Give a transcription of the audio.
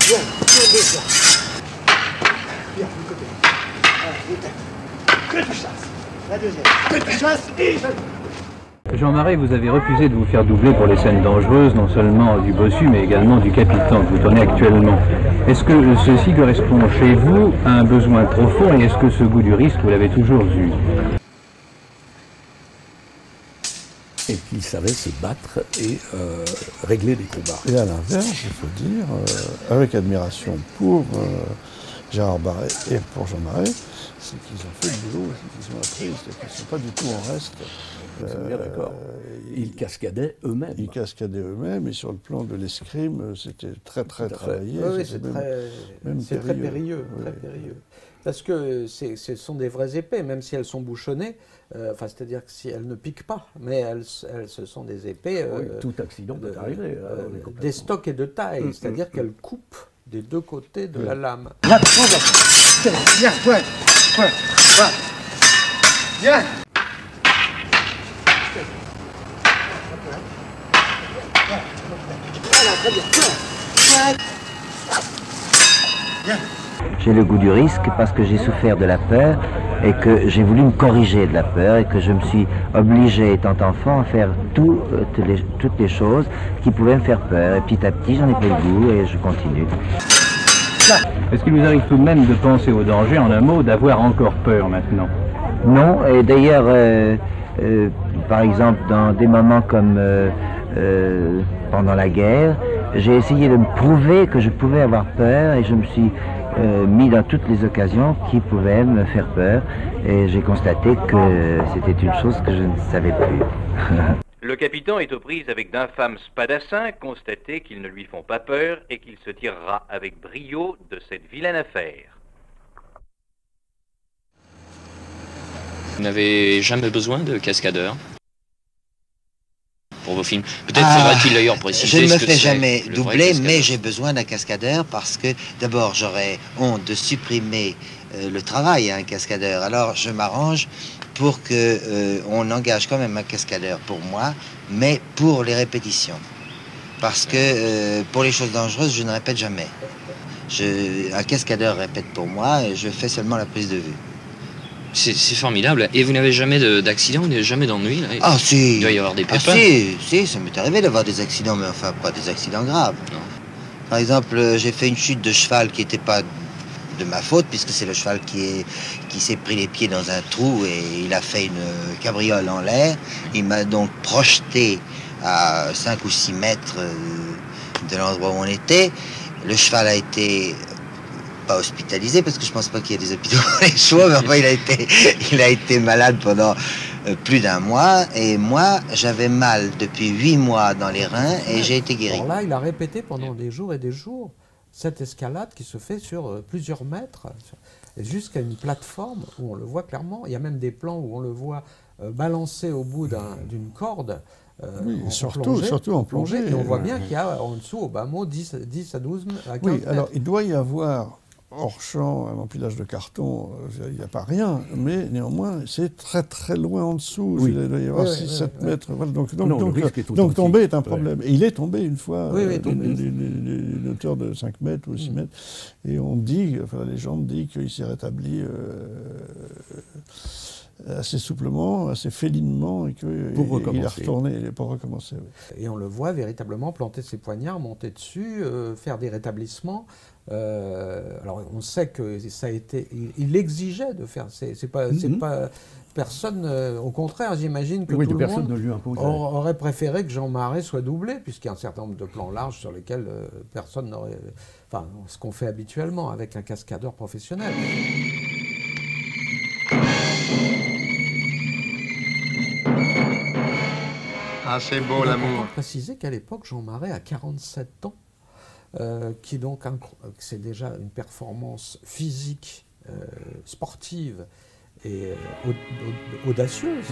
Viens, viens. Viens, du côté. Voilà, une tête. Que tu chasses. La deuxième. Que tu chasses et... Jean Marais, vous avez refusé de vous faire doubler pour les scènes dangereuses, non seulement du bossu, mais également du capitaine que vous tournez actuellement. Est-ce que ceci correspond chez vous à un besoin profond et est-ce que ce goût du risque, vous l'avez toujours eu? Et qu'il savait se battre et régler les combats. Et à l'inverse, il faut dire, avec admiration pour Gérard Barré et pour Jean Marais, c'est qu'ils ont fait le boulot, c'est qu'ils ont appris, c'est qu'ils ne sont pas du tout en reste. Bien d'accord. Ils cascadaient eux-mêmes. Ils cascadaient eux-mêmes, et sur le plan de l'escrime, c'était très travaillé. Oui, c'est très périlleux, oui. Très périlleux. Parce que ce sont des vraies épées, même si elles sont bouchonnées, c'est-à-dire que si elles ne piquent pas, mais ce sont des épées... oui, tout accident peut arriver. Des stocks et de taille, c'est-à-dire qu'elles coupent des deux côtés de la lame. Là, viens, ouais. Viens. Voilà, très bien. Viens. J'ai le goût du risque parce que j'ai souffert de la peur et que j'ai voulu me corriger de la peur et que je me suis obligé, étant enfant, à faire toutes les choses qui pouvaient me faire peur. Et petit à petit, j'en ai pris le goût et je continue. Est-ce qu'il vous arrive tout de même de penser au danger, en un mot, d'avoir encore peur maintenant? Non, et d'ailleurs, par exemple, dans des moments comme pendant la guerre, j'ai essayé de me prouver que je pouvais avoir peur et je me suis mis dans toutes les occasions qui pouvaient me faire peur et j'ai constaté que c'était une chose que je ne savais plus. Le capitaine est aux prises avec d'infâmes spadassins, constatés qu'ils ne lui font pas peur et qu'il se tirera avec brio de cette vilaine affaire. Vous n'avez jamais besoin de cascadeur pour vos films? Peut-être faudrait-il d'ailleurs préciser. Je ne me ce que fais c'est, jamais le vrai doubler, cascadeur. mais j'ai besoin d'un cascadeur parce que d'abord j'aurais honte de supprimer le travail à un cascadeur. Alors je m'arrange pour que on engage quand même un cascadeur pour moi, mais pour les répétitions. Parce que pour les choses dangereuses, je ne répète jamais. Un cascadeur répète pour moi et je fais seulement la prise de vue. C'est formidable. Et vous n'avez jamais d'accident, vous n'avez jamais d'ennui là? Ah si. Il doit y avoir des pépins. Si, ça m'est arrivé d'avoir des accidents, mais enfin pas des accidents graves. Non. Par exemple, j'ai fait une chute de cheval qui n'était pas de ma faute, puisque c'est le cheval qui s'est pris les pieds dans un trou et il a fait une cabriole en l'air. Il m'a donc projeté à 5 ou 6 mètres de l'endroit où on était. Le cheval a été pas hospitalisé, parce que je pense pas qu'il y ait des hôpitaux pour les chevaux, mais enfin il a été malade pendant plus d'un mois, et moi j'avais mal depuis 8 mois dans les reins et j'ai été guéri. Alors là, il a répété pendant des jours et des jours cette escalade qui se fait sur plusieurs mètres, jusqu'à une plateforme où on le voit clairement. Il y a même des plans où on le voit balancer au bout d'une corde. Oui, surtout en plongée. Et on voit bien qu'il y a en dessous, au bas mot, 10 à 12 à 15 Oui, mètres. alors il doit y avoir hors champ, un empilage de carton, il n'y a pas rien, mais néanmoins, c'est très loin en dessous. Oui. Il doit y avoir 6-7 mètres. Voilà, donc tomber est un problème. Et il est tombé une fois, d'une hauteur de 5 mètres ou 6 mètres. Et on dit, enfin la légende dit qu'il s'est rétabli assez souplement, assez félinement, et qu'il est retourné pour recommencer. Oui. Et on le voit véritablement planter ses poignards, monter dessus, faire des rétablissements. Alors on sait que ça a été, il exigeait de faire, c'est pas personne, au contraire, j'imagine que tout le monde aurait préféré que Jean Marais soit doublé, puisqu'il y a un certain nombre de plans larges sur lesquels personne n'aurait, enfin ce qu'on fait habituellement avec un cascadeur professionnel. Ah, c'est beau l'amour. Il faut préciser qu'à l'époque, Jean Marais a 47 ans. Qui donc, c'est déjà une performance physique, sportive et audacieuse.